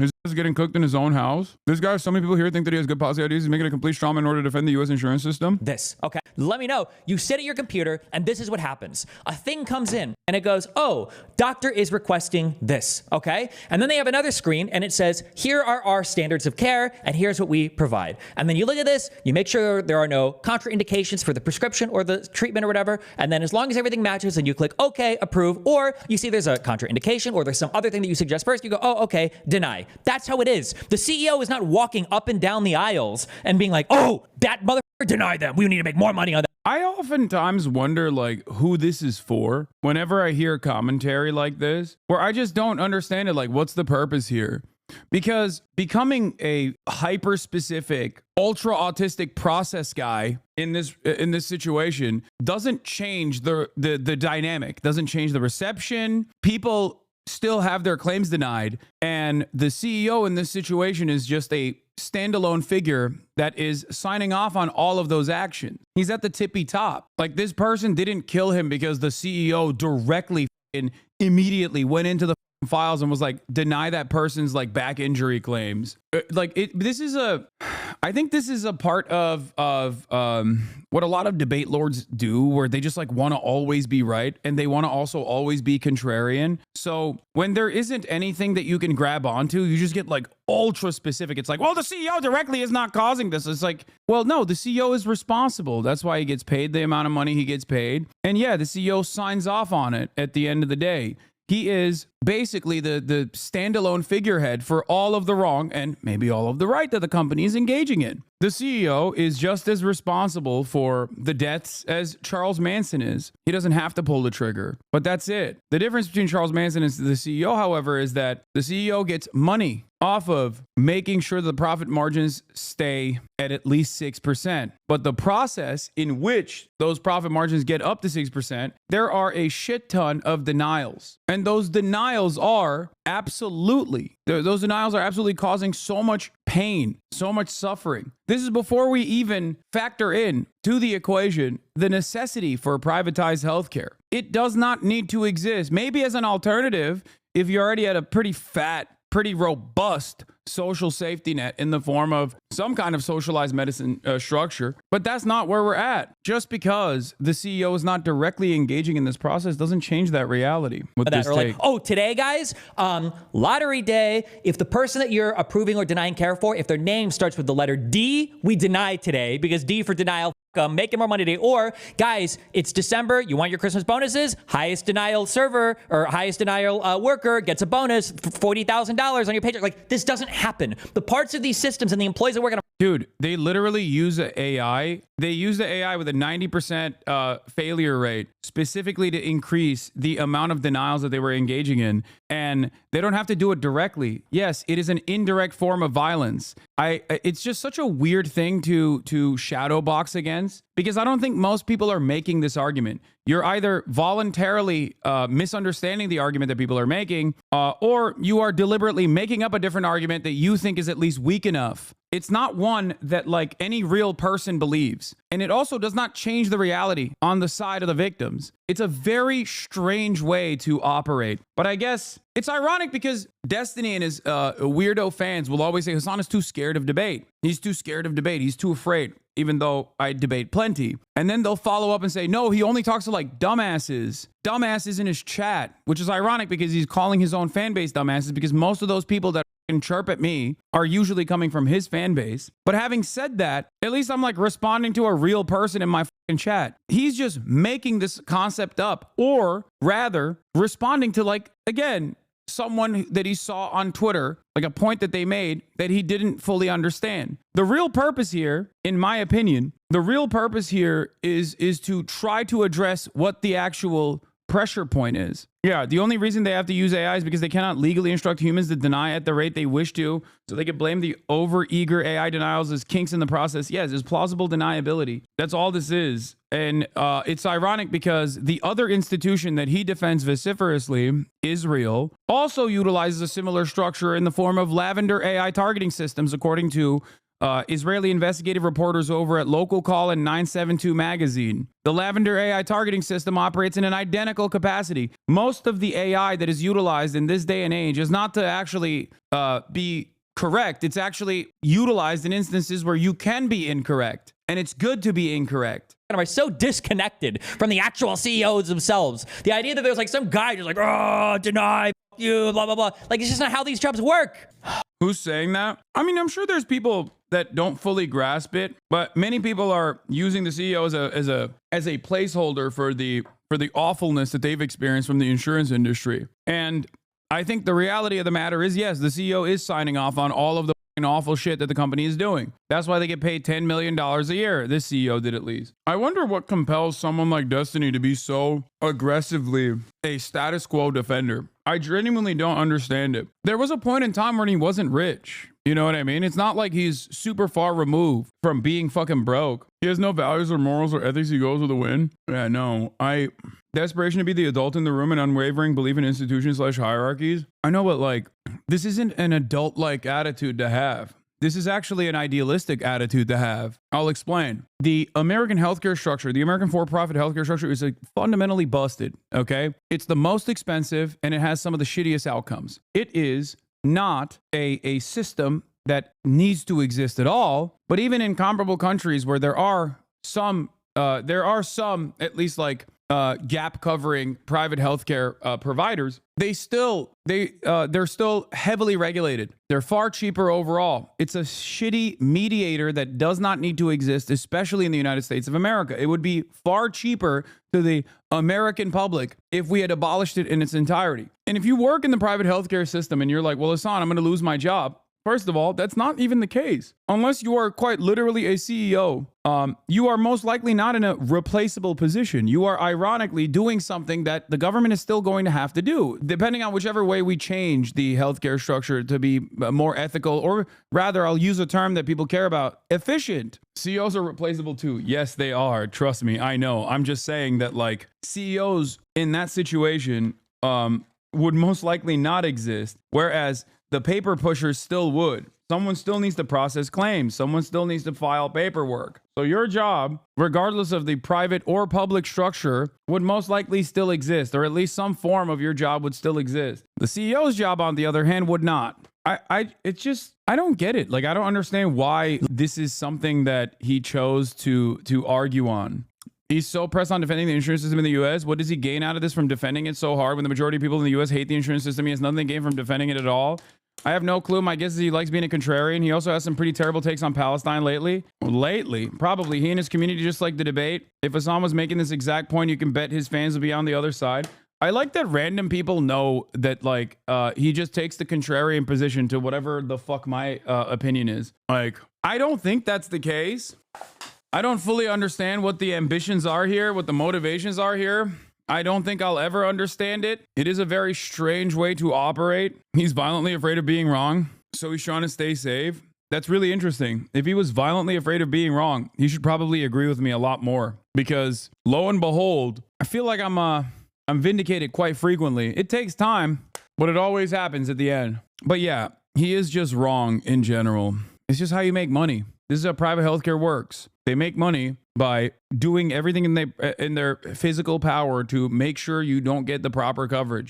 His ass is getting cooked in his own house. This guy, so many people here think that he has good policy ideas. He's making a complete straw man in order to defend the U.S. insurance system. This, okay? Let me know. You sit at your computer, and this is what happens. A thing comes in, and it goes, oh, doctor is requesting this, okay? And then they have another screen, and it says, here are our standards of care, and here's what we provide. And then you look at this, you make sure there are no contraindications for the prescription or the treatment or whatever, and then as long as everything matches, and you click OK, approve, or you see there's a contraindication or there's some other thing that you suggest first, you go, oh, okay, deny. That's how it is. The CEO is not walking up and down the aisles and being like, oh, that motherfucker, deny them. We need to make more money on that. I oftentimes wonder, like, who this is for whenever I hear commentary like this, where I just don't understand it. Like, what's the purpose here? Because becoming a hyper-specific, ultra-autistic process guy in this situation doesn't change the dynamic, doesn't change the reception. People still have their claims denied, and the CEO in this situation is just a standalone figure that is signing off on all of those actions. He's at the tippy top. Like, this person didn't kill him because the CEO directly and immediately went into the files and was like, deny that person's like back injury claims. Like, I think this is a part of what a lot of debate lords do, where they just like want to always be right, and they want to also always be contrarian. So when there isn't anything that you can grab onto, you just get like ultra specific. It's like, well, the CEO directly is not causing this. It's like, well, no, the CEO is responsible. That's why he gets paid the amount of money he gets paid. And yeah, the CEO signs off on it at the end of the day. He is basically the standalone figurehead for all of the wrong and maybe all of the right that the company is engaging in. The CEO is just as responsible for the deaths as Charles Manson is. He doesn't have to pull the trigger, but that's it. The difference between Charles Manson and the CEO, however, is that the CEO gets money off of making sure the profit margins stay at least 6%. But the process in which those profit margins get up to 6%, there are a shit ton of denials. And those denials are absolutely causing so much pain, so much suffering. This is before we even factor in to the equation the necessity for privatized healthcare. It does not need to exist. Maybe as an alternative, if you already had a pretty robust social safety net in the form of some kind of socialized medicine structure. But that's not where we're at. Just because the CEO is not directly engaging in this process doesn't change that reality. With this take. Like, oh, today, guys, lottery day. If the person that you're approving or denying care for, if their name starts with the letter D, we deny today, because D for denial. Making more money today. Or, guys, it's December. You want your Christmas bonuses? Highest denial server or highest denial worker gets a bonus for $40,000 on your paycheck. Like, this doesn't happen. The parts of these systems and the employees that work on Dude, they literally use the AI. They use the AI with a 90% failure rate specifically to increase the amount of denials that they were engaging in. And they don't have to do it directly. Yes, it is an indirect form of violence. It's just such a weird thing to shadow box against, because I don't think most people are making this argument. You're either voluntarily misunderstanding the argument that people are making, or you are deliberately making up a different argument that you think is at least weak enough. It's not one that like any real person believes. And it also does not change the reality on the side of the victims. It's a very strange way to operate. But I guess it's ironic because Destiny and his weirdo fans will always say Hasan is too scared of debate. He's too scared of debate. He's too afraid, even though I debate plenty. And then they'll follow up and say, no, he only talks to like dumbasses in his chat, which is ironic because he's calling his own fan base dumbasses, because most of those people that chirp at me are usually coming from his fan base. But having said that, at least I'm like responding to a real person in my fucking chat. He's just making this concept up, or rather responding to, like, again, someone that he saw on Twitter, like a point that they made that he didn't fully understand. The real purpose here, in my opinion, the real purpose here is to try to address what the actual pressure point is. Yeah, the only reason they have to use AI is because they cannot legally instruct humans to deny at the rate they wish to, so they can blame the over-eager AI denials as kinks in the process. Yes, it's plausible deniability. That's all this is. And it's ironic because the other institution that he defends vociferously, Israel, also utilizes a similar structure in the form of lavender AI targeting systems, according to Israeli investigative reporters over at Local Call and 972 magazine. The Lavender AI targeting system operates in an identical capacity. Most of the AI that is utilized in this day and age is not to actually be correct. It's actually utilized in instances where you can be incorrect. And it's good to be incorrect. Are so disconnected from the actual CEOs themselves. The idea that there's like some guy just like, oh, deny, you, blah, blah, blah. Like, it's just not how these jobs work. Who's saying that? I mean, I'm sure there's people that don't fully grasp it, but many people are using the CEO as a placeholder for the awfulness that they've experienced from the insurance industry. And I think the reality of the matter is, yes, the CEO is signing off on all of the awful shit that the company is doing. That's why they get paid $10 million a year. This CEO did, at least. I wonder what compels someone like Destiny to be so aggressively a status quo defender. I genuinely don't understand it. There was a point in time when he wasn't rich. You know what I mean? It's not like he's super far removed from being fucking broke. He has no values or morals or ethics. He goes with a win. Yeah, no. Desperation to be the adult in the room and unwavering belief in institutions/hierarchies. I know, but like, this isn't an adult-like attitude to have. This is actually an idealistic attitude to have. I'll explain. The American healthcare structure, the American for-profit healthcare structure is fundamentally busted, okay? It's the most expensive and it has some of the shittiest outcomes. It is not a system that needs to exist at all, but even in comparable countries where there are some, at least like, gap covering private healthcare providers, they're still heavily regulated. They're far cheaper overall. It's a shitty mediator that does not need to exist, especially in the United States of America. It would be far cheaper to the American public if we had abolished it in its entirety. And if you work in the private healthcare system and you're like, well, Hasan, I'm going to lose my job. First of all, that's not even the case. Unless you are quite literally a CEO, you are most likely not in a replaceable position. You are ironically doing something that the government is still going to have to do, depending on whichever way we change the healthcare structure to be more ethical, or rather, I'll use a term that people care about, efficient. CEOs are replaceable too. Yes, they are. Trust me, I know. I'm just saying that like CEOs in that situation would most likely not exist, whereas the paper pushers still would. Someone still needs to process claims. Someone still needs to file paperwork. So your job, regardless of the private or public structure, would most likely still exist, or at least some form of your job would still exist. The CEO's job, on the other hand, would not. I don't get it. Like, I don't understand why this is something that he chose to argue on. He's so pressed on defending the insurance system in the U.S. What does he gain out of this from defending it so hard when the majority of people in the U.S. hate the insurance system? He has nothing to gain from defending it at all. I have no clue. My guess is he likes being a contrarian. He also has some pretty terrible takes on Palestine lately. Probably. He and his community just like the debate. If Hasan was making this exact point, you can bet his fans would be on the other side. I like that random people know that, like, he just takes the contrarian position to whatever the fuck my opinion is. Like, I don't think that's the case. I don't fully understand what the ambitions are here, what the motivations are here. I don't think I'll ever understand it. It is a very strange way to operate. He's violently afraid of being wrong, so he's trying to stay safe. That's really interesting. If he was violently afraid of being wrong, he should probably agree with me a lot more, because lo and behold, I feel like I'm vindicated quite frequently. It takes time, but it always happens at the end. But yeah, he is just wrong in general. It's just how you make money. This is how private healthcare works. They make money by doing everything in their physical power to make sure you don't get the proper coverage.